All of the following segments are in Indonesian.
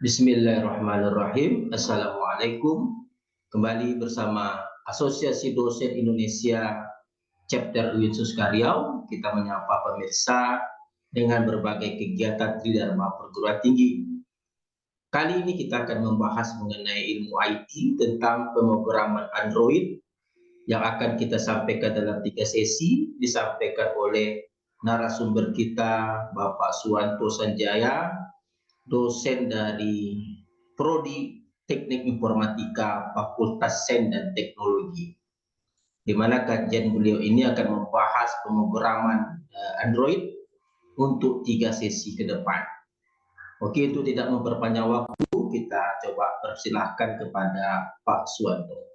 Bismillahirrahmanirrahim. Assalamualaikum. Kembali bersama Asosiasi Dosen Indonesia Chapter UIN Suskaryau. Kita menyapa pemirsa dengan berbagai kegiatan Tridharma Perguruan Tinggi. Kali ini kita akan membahas mengenai ilmu IT tentang pemrograman Android yang akan kita sampaikan dalam 3 sesi, disampaikan oleh narasumber kita Bapak Suwanto Sanjaya, dosen dari Prodi Teknik Informatika Fakultas Sains dan Teknologi, di mana kajian beliau ini akan membahas pemrograman Android untuk 3 sesi ke depan. Oke, itu tidak memperpanjang waktu, kita coba persilahkan kepada Pak Suwanto.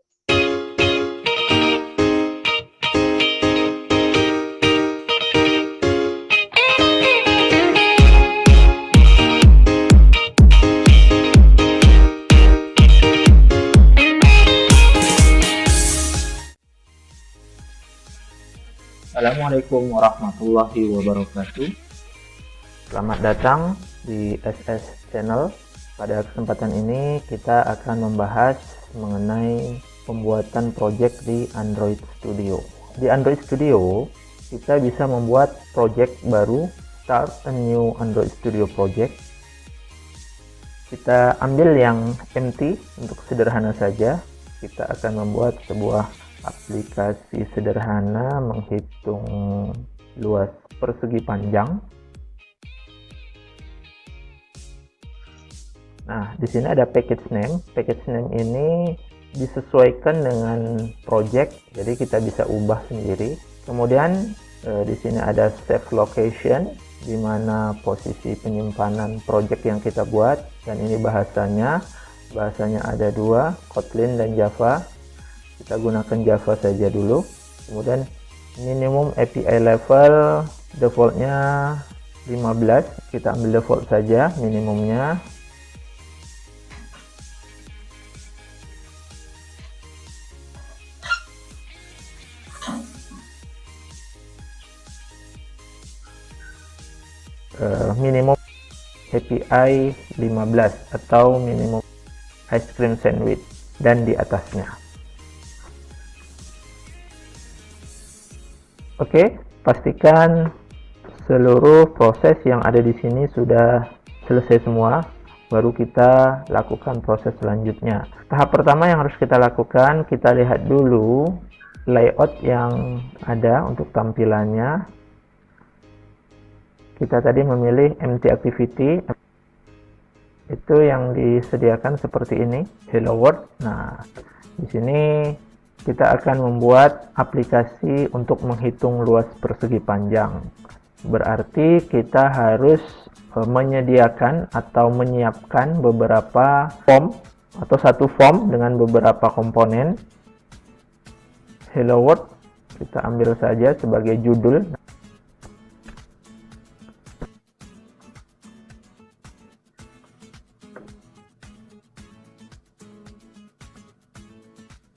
Assalamualaikum warahmatullahi wabarakatuh. Selamat datang di SS Channel. Pada kesempatan ini kita akan membahas mengenai pembuatan project di Android Studio. Di Android Studio kita bisa membuat project baru, start a new Android Studio project. Kita ambil yang empty untuk sederhana saja. Kita akan membuat sebuah aplikasi sederhana menghitung luas persegi panjang. Nah, di sini ada package name. Package name ini disesuaikan dengan project, jadi kita bisa ubah sendiri. Kemudian di sini ada save location, di mana posisi penyimpanan project yang kita buat, dan ini bahasanya ada 2, Kotlin dan Java. Kita gunakan Java saja dulu. Kemudian minimum API level defaultnya 15, kita ambil default saja minimumnya. Minimum API 15 atau minimum ice cream sandwich, dan di atasnya. Oke, pastikan seluruh proses yang ada di sini sudah selesai semua, baru kita lakukan proses selanjutnya. Tahap pertama yang harus kita lakukan, kita lihat dulu layout yang ada untuk tampilannya. Kita tadi memilih empty activity, itu yang disediakan seperti ini, hello world. Nah, di sini kita akan membuat aplikasi untuk menghitung luas persegi panjang. Berarti kita harus menyediakan atau menyiapkan beberapa form atau satu form dengan beberapa komponen. Hello world kita ambil saja sebagai judul.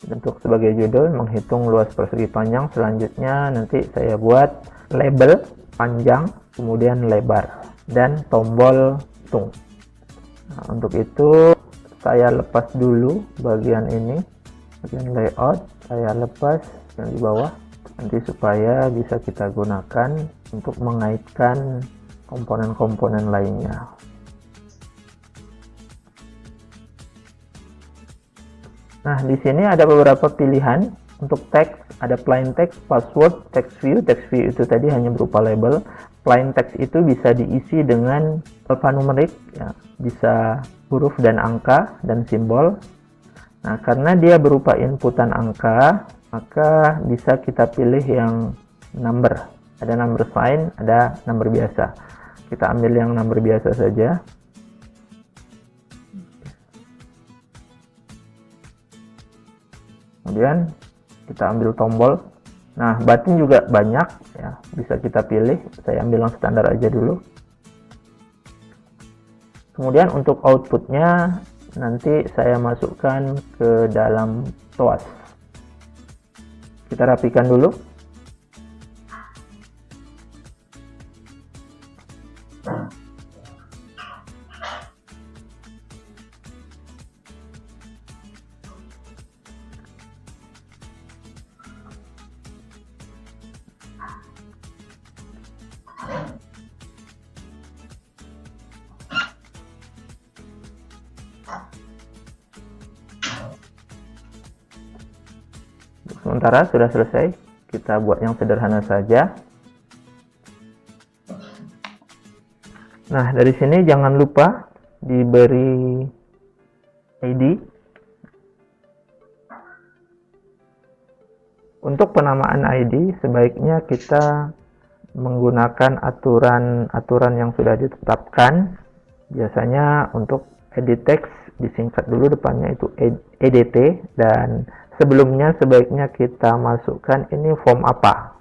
Untuk sebagai judul menghitung luas persegi panjang. Selanjutnya nanti saya buat label panjang, kemudian lebar, dan tombol hitung. Nah, untuk itu saya lepas dulu bagian ini, bagian layout saya lepas yang di bawah, nanti supaya bisa kita gunakan untuk mengaitkan komponen-komponen lainnya. Nah, di sini ada beberapa pilihan untuk teks, ada plain text, password, text view. Text view itu tadi hanya berupa label. Plain text itu bisa diisi dengan alfanumerik, ya, bisa huruf dan angka dan simbol. Nah, karena dia berupa inputan angka, maka bisa kita pilih yang number. Ada number sign, ada number biasa. Kita ambil yang number biasa saja. Kemudian kita ambil tombol. Nah, button juga banyak, ya, bisa kita pilih. Saya ambil yang standar aja dulu. Kemudian untuk outputnya nanti saya masukkan ke dalam TOAS. Kita rapikan dulu. Sementara sudah selesai, kita buat yang sederhana saja. Nah, dari sini jangan lupa diberi ID. Untuk penamaan ID, sebaiknya kita menggunakan aturan-aturan yang sudah ditetapkan. Biasanya untuk edit text disingkat dulu, depannya itu EDT, dan sebelumnya sebaiknya kita masukkan ini form apa.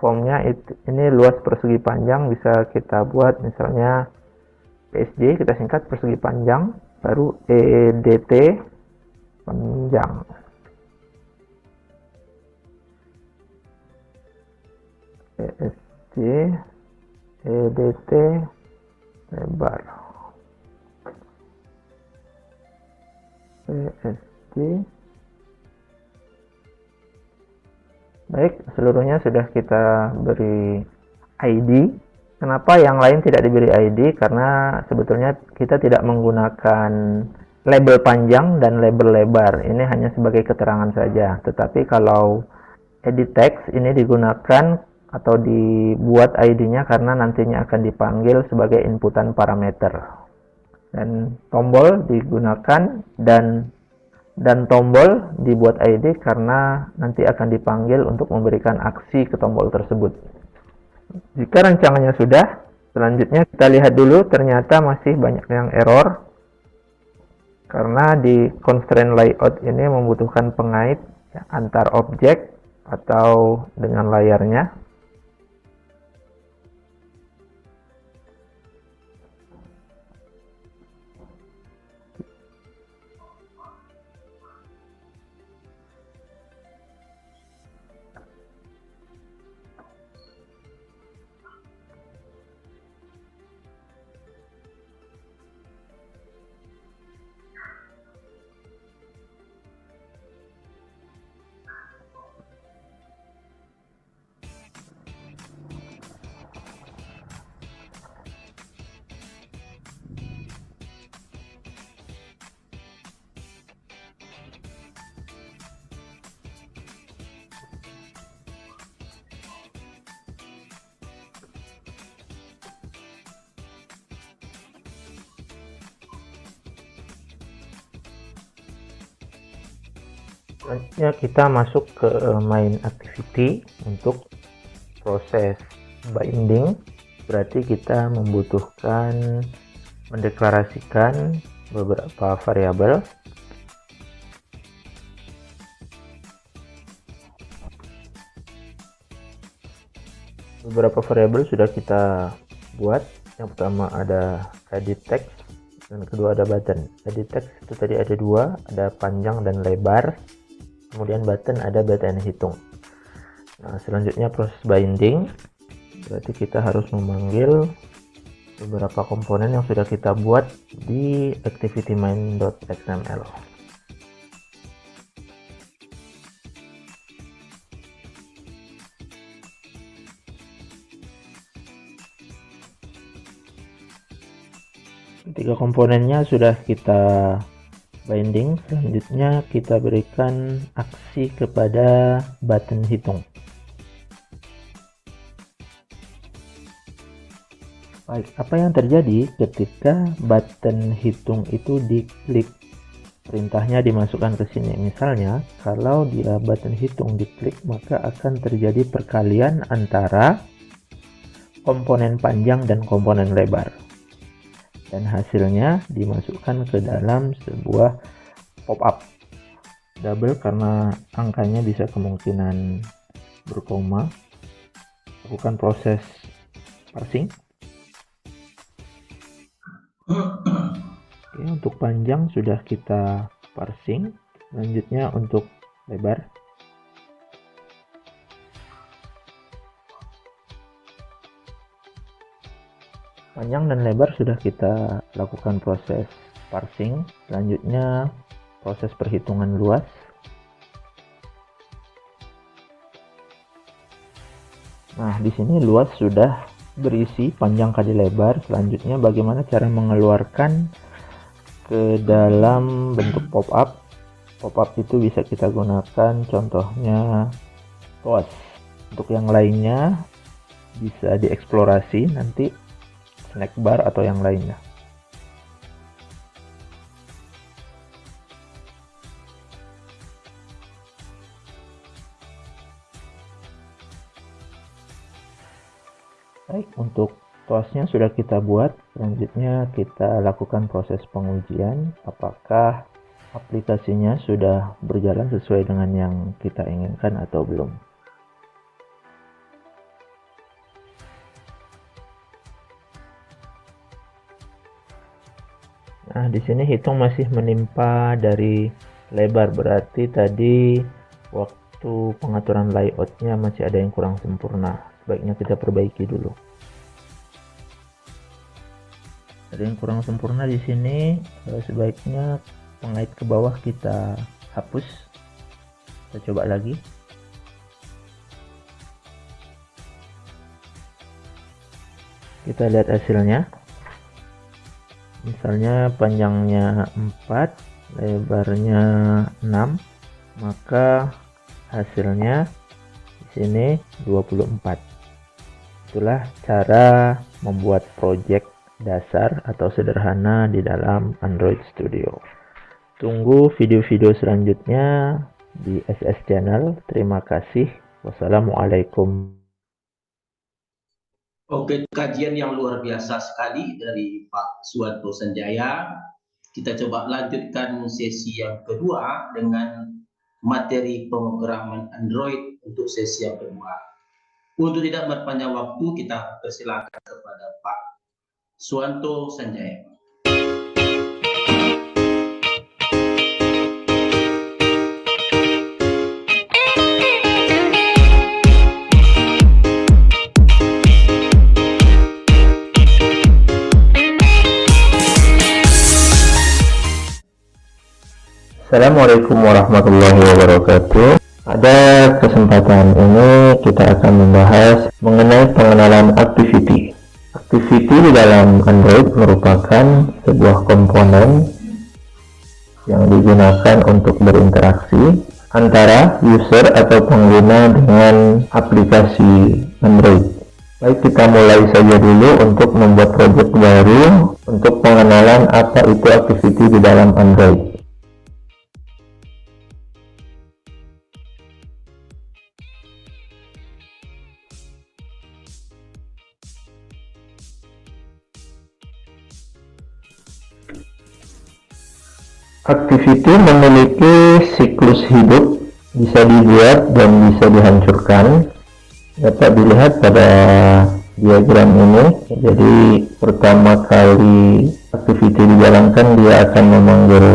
Formnya ini luas persegi panjang, bisa kita buat misalnya PSJ, kita singkat persegi panjang, baru EDT panjang. PSJ EDT lebar. PSJ. Baik, seluruhnya sudah kita beri ID. Kenapa yang lain tidak diberi ID? Karena sebetulnya kita tidak menggunakan label panjang dan label lebar. Ini hanya sebagai keterangan saja. Tetapi kalau edit text ini digunakan atau dibuat ID-nya karena nantinya akan dipanggil sebagai inputan parameter. Dan tombol digunakan dan tombol dibuat ID karena nanti akan dipanggil untuk memberikan aksi ke tombol tersebut. Jika rancangannya sudah, selanjutnya kita lihat dulu, ternyata masih banyak yang error karena di constraint layout ini membutuhkan pengait antar objek atau dengan layarnya. Selanjutnya kita masuk ke main activity untuk proses binding. Berarti kita membutuhkan mendeklarasikan beberapa variabel. Beberapa variabel sudah kita buat. Yang pertama ada edit text dan kedua ada button. Edit text itu tadi ada dua, ada panjang dan lebar. Kemudian button ada button hitung. Nah, selanjutnya proses binding. Berarti kita harus memanggil beberapa komponen yang sudah kita buat di activity main.xml. Tiga komponennya sudah kita binding. Selanjutnya kita berikan aksi kepada button hitung. Baik, apa yang terjadi ketika button hitung itu diklik? Perintahnya dimasukkan ke sini. Misalnya, kalau dia button hitung diklik, maka akan terjadi perkalian antara komponen panjang dan komponen lebar. Dan hasilnya dimasukkan ke dalam sebuah pop-up. Double karena angkanya bisa kemungkinan berkoma. Lakukan proses parsing. Oke, untuk panjang sudah kita parsing. Selanjutnya untuk lebar. Panjang dan lebar sudah kita lakukan proses parsing. Selanjutnya proses perhitungan luas. Nah, di sini luas sudah berisi panjang kali lebar. Selanjutnya bagaimana cara mengeluarkan ke dalam bentuk pop-up. Pop-up itu bisa kita gunakan contohnya TOAS. Untuk yang lainnya bisa dieksplorasi nanti, snack bar atau yang lainnya. Baik, untuk TOAS-nya sudah kita buat. Selanjutnya kita lakukan proses pengujian apakah aplikasinya sudah berjalan sesuai dengan yang kita inginkan atau belum. Nah, di sini hitung masih menimpa dari lebar, berarti tadi waktu pengaturan layoutnya masih ada yang kurang sempurna. Sebaiknya kita perbaiki dulu. Ada yang kurang sempurna di sini, sebaiknya pengait ke bawah kita hapus. Kita coba lagi. Kita lihat hasilnya. Misalnya panjangnya 4, lebarnya 6, maka hasilnya di sini 24. Itulah cara membuat project dasar atau sederhana di dalam Android Studio. Tunggu video-video selanjutnya di SS Channel. Terima kasih. Wassalamualaikum. Oke, kajian yang luar biasa sekali dari Pak Suwanto Sanjaya. Kita coba lanjutkan sesi yang kedua dengan materi pemrograman Android untuk sesi yang kedua. Untuk tidak berpanjang waktu, kita persilakan kepada Pak Suwanto Sanjaya. Assalamualaikum warahmatullahi wabarakatuh. Pada kesempatan ini kita akan membahas mengenai pengenalan activity. Activity di dalam Android merupakan sebuah komponen yang digunakan untuk berinteraksi antara user atau pengguna dengan aplikasi Android. Baik, kita mulai saja dulu untuk membuat project baru untuk pengenalan apa itu activity di dalam Android. Activity memiliki siklus hidup, bisa dibuat dan bisa dihancurkan. Dapat dilihat pada diagram ini. Jadi pertama kali activity dijalankan, dia akan memanggil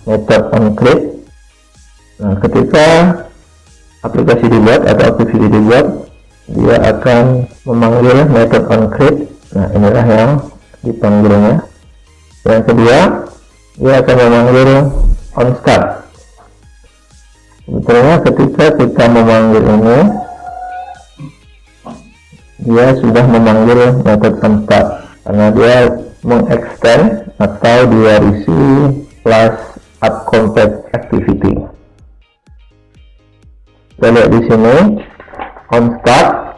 method onCreate. Nah, ketika aplikasi dibuat atau activity dibuat, dia akan memanggil method onCreate. Nah, inilah yang dipanggilnya. Yang kedua, dia akan memanggil onStart. Sebetulnya ketika kita memanggil ini, dia sudah memanggil method onStart karena dia mengextend atau dia isi plus upCompact activity. Kita lihat di sini onStart.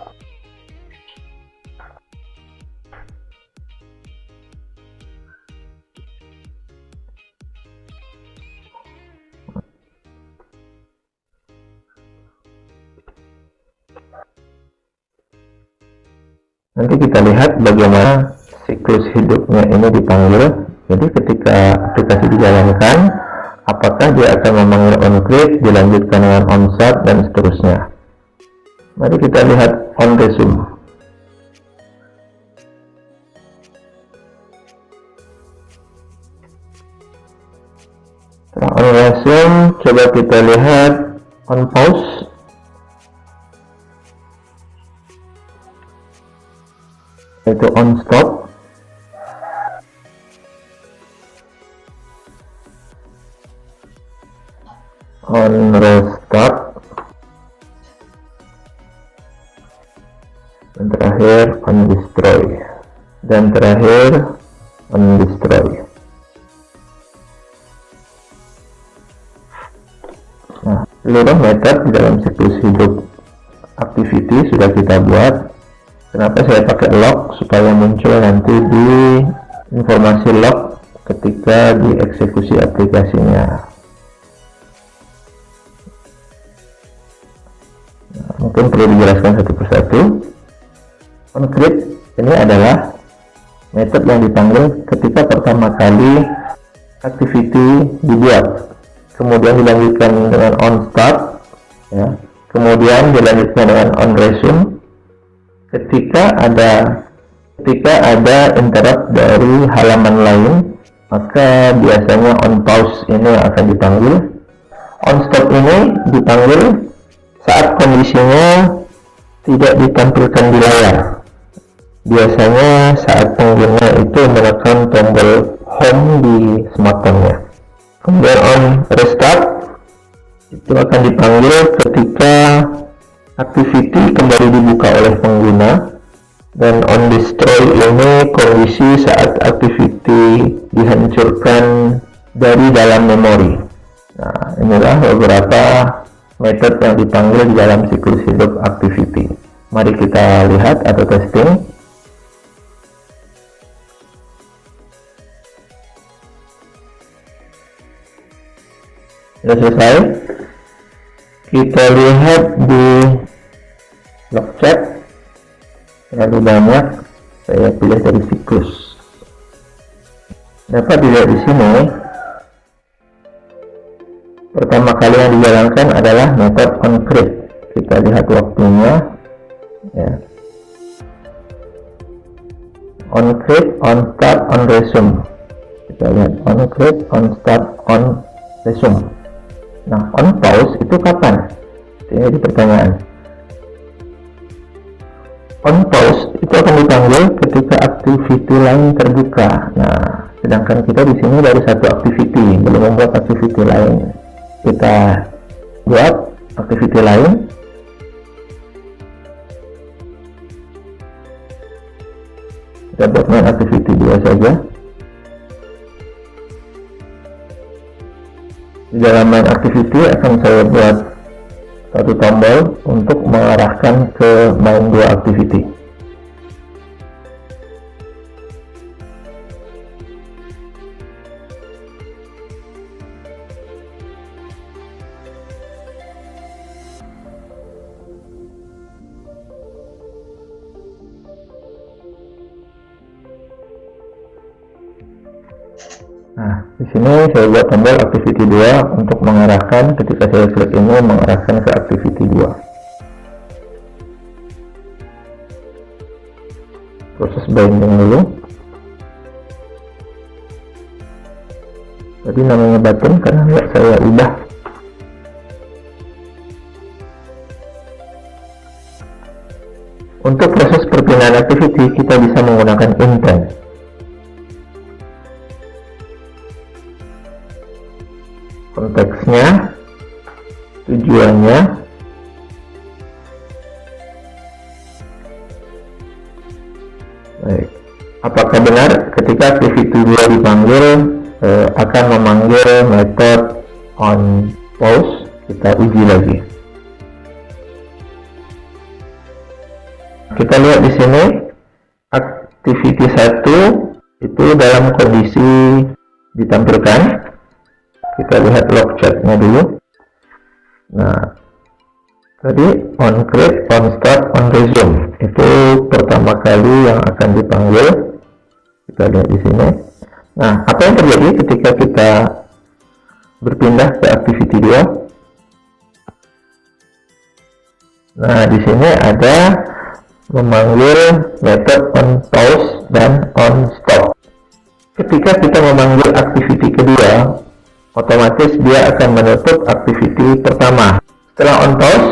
Nanti kita lihat bagaimana siklus hidupnya ini dipanggil. Jadi ketika aplikasi dijalankan, apakah dia akan memanggil onCreate, dilanjutkan dengan onStart, dan seterusnya. Mari kita lihat onResume. Setelah onResume, coba kita lihat onPause. Yaitu onStop, onRestart, dan terakhir ondestroy, dan terakhir ondestroy. seluruh metode di dalam siklus hidup activity sudah kita buat. Kenapa saya pakai log? Supaya muncul nanti di informasi log ketika dieksekusi aplikasinya. Nah, mungkin perlu dijelaskan satu persatu. OnCreate ini adalah metode yang dipanggil ketika pertama kali activity dibuat, kemudian dilanjutkan dengan onStart, ya. Kemudian dilanjutkan dengan onResume. Ketika ada interrupt dari halaman lain, maka biasanya onPause ini akan dipanggil. OnStop ini dipanggil saat kondisinya tidak ditampilkan di layar. Biasanya saat pengguna itu menekan tombol home di smartphone-nya. Kemudian on restart itu akan dipanggil ketika activity kembali dibuka oleh pengguna, dan on destroy ini kondisi saat activity dihancurkan dari dalam memori. Nah, inilah beberapa metode yang dipanggil di dalam siklus hidup activity. Mari kita lihat atau testing. Sudah selesai. Kita lihat di log chat, terlalu banyak, saya pilih dari siklus. Dapat dilihat di sini, pertama kali yang dijalankan adalah metode onCreate. Kita lihat waktunya, ya. OnCreate, onStart, onResume. Kita lihat onCreate, onStart, onResume. Nah, onPause itu kapan? Ini di pertanyaan. OnPause itu akan dipanggil ketika activity lain terbuka. Nah, sedangkan kita di sini baru satu activity, belum membuat activity lain. Kita buat activity lain. Kita buat main activity 2 saja. Di dalam main activity akan saya buat satu tombol untuk mengarahkan ke main 2 activity. Nah, di sini saya buat tombol activity 2 untuk mengarahkan, ketika saya klik ini mengarahkan ke activity 2. Proses binding dulu. Tadi namanya button karena nggak saya ubah. Untuk proses perpindahan activity kita bisa menggunakan intent. Konteksnya, tujuannya, baik. Apakah benar ketika activity 2 dipanggil akan memanggil metode onPause? Kita uji lagi. Kita lihat di sini activity 1 itu dalam kondisi ditampilkan. Kita lihat log chatnya dulu. Nah, tadi onCreate, onStart, onResume itu pertama kali yang akan dipanggil. Kita lihat di sini. Nah, apa yang terjadi ketika kita berpindah ke activity 2? Nah, di sini ada memanggil metode onPause dan onStop. Ketika kita memanggil activity kedua, otomatis dia akan menutup activity pertama. Setelah onPause,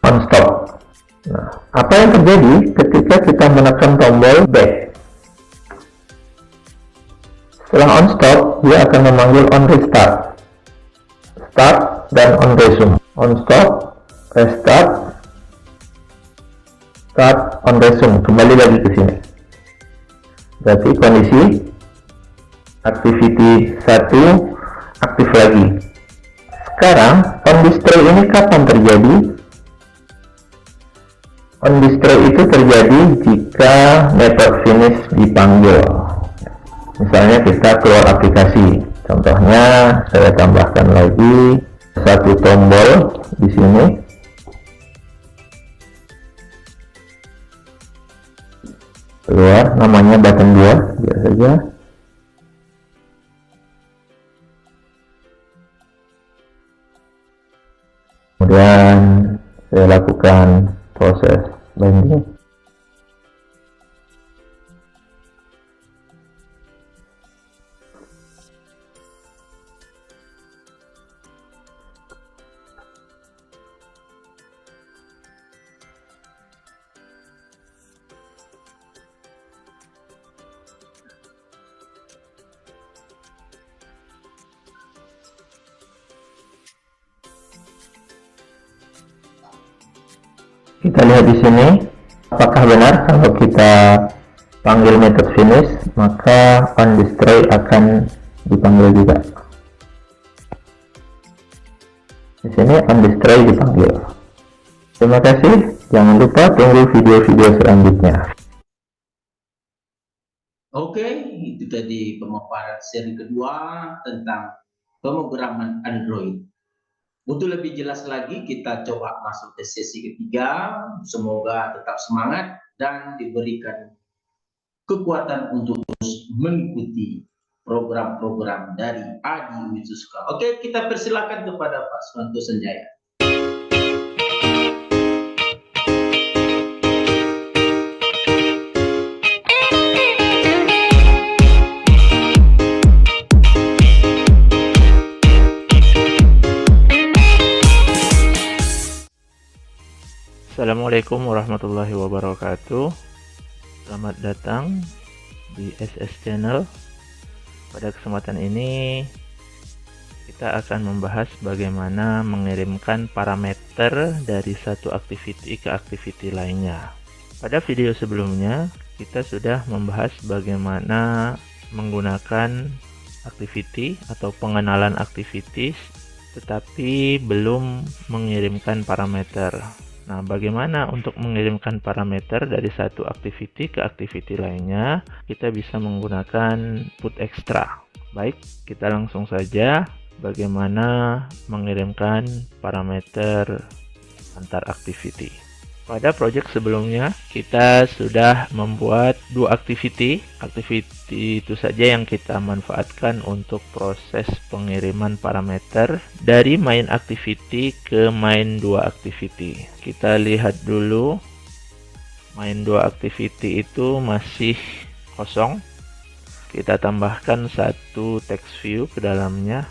onStop. Nah, apa yang terjadi ketika kita menekan tombol back? Setelah onStop, dia akan memanggil onRestart, start, dan onResume. OnStop, restart, start, onResume. Kembali lagi ke sini. Berarti kondisi activity 1 aktif lagi. Sekarang on display ini kapan terjadi? On display itu terjadi jika method finish dipanggil. Misalnya kita keluar aplikasi. Contohnya saya tambahkan lagi satu tombol di sini. Keluar, namanya button 2, biar saja. Kemudian saya lakukan proses binding. Kita lihat di sini, apakah benar kalau kita panggil method finish, maka on display akan dipanggil juga. Di sini on display dipanggil. Terima kasih, jangan lupa tunggu video-video selanjutnya. Oke, itu tadi pemaparan seri kedua tentang pemrograman Android. Untuk lebih jelas lagi, kita coba masuk ke sesi ketiga. Semoga tetap semangat dan diberikan kekuatan untuk terus mengikuti program-program dari Adi Witsuska. Oke, kita persilakan kepada Pak Suwanto Sanjaya. Assalamualaikum warahmatullahi wabarakatuh. Selamat datang di SS Channel. Pada kesempatan ini kita akan membahas bagaimana mengirimkan parameter dari satu activity ke activity lainnya. Pada video sebelumnya kita sudah membahas bagaimana menggunakan activity atau pengenalan activities tetapi belum mengirimkan parameter. Nah, bagaimana untuk mengirimkan parameter dari satu activity ke activity lainnya? Kita bisa menggunakan put extra. Baik, kita langsung saja bagaimana mengirimkan parameter antar activity. Pada project sebelumnya, kita sudah membuat dua activity. Activity itu saja yang kita manfaatkan untuk proses pengiriman parameter dari main activity ke main 2 activity. Kita lihat dulu, main 2 activity itu masih kosong. Kita tambahkan satu text view ke dalamnya.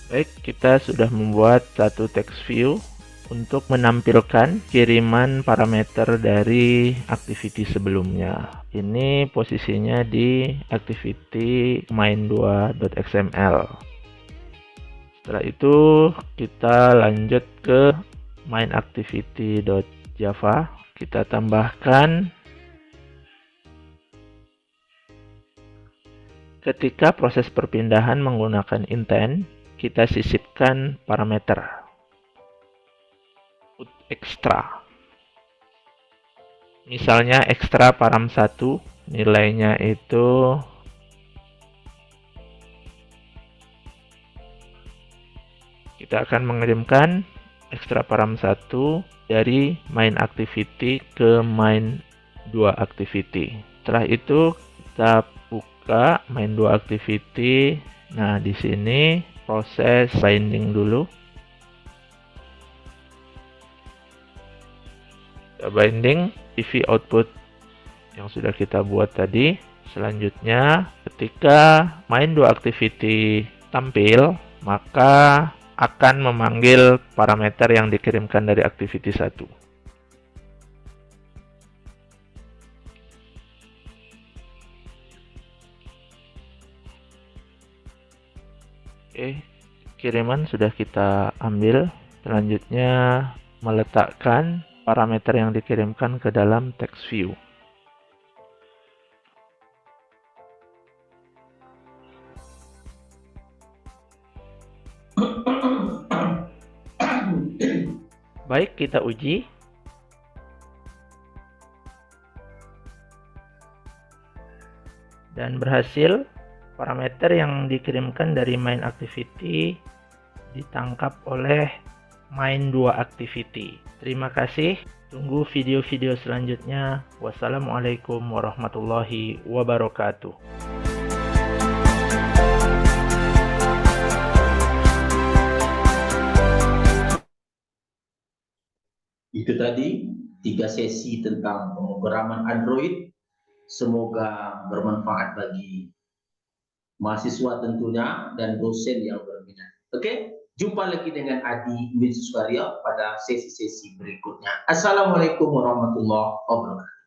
Baik, kita sudah membuat satu text view untuk menampilkan kiriman parameter dari activity sebelumnya. Ini posisinya di activity main2.xml. Setelah itu kita lanjut ke main activity.java. Kita tambahkan ketika proses perpindahan menggunakan intent, kita sisipkan parameter put extra. Misalnya extra param 1, nilainya itu kita akan mengirimkan extra param 1 dari main activity ke main 2 activity. Setelah itu kita buka main 2 activity. Nah, di sini proses binding dulu. Kita binding TV output yang sudah kita buat tadi. Selanjutnya, ketika main 2 activity tampil, maka akan memanggil parameter yang dikirimkan dari activity 1. Oke, kiriman sudah kita ambil. Selanjutnya, meletakkan parameter yang dikirimkan ke dalam text view. Baik, kita uji. Dan berhasil, parameter yang dikirimkan dari main activity ditangkap oleh main2activity. Terima kasih. Tunggu video-video selanjutnya. Wassalamualaikum warahmatullahi wabarakatuh. Itu tadi 3 sesi tentang pemrograman Android. Semoga bermanfaat bagi mahasiswa tentunya dan dosen yang berminat. Oke, jumpa lagi dengan Adi Winsus Karya pada sesi-sesi berikutnya. Assalamualaikum warahmatullahi wabarakatuh.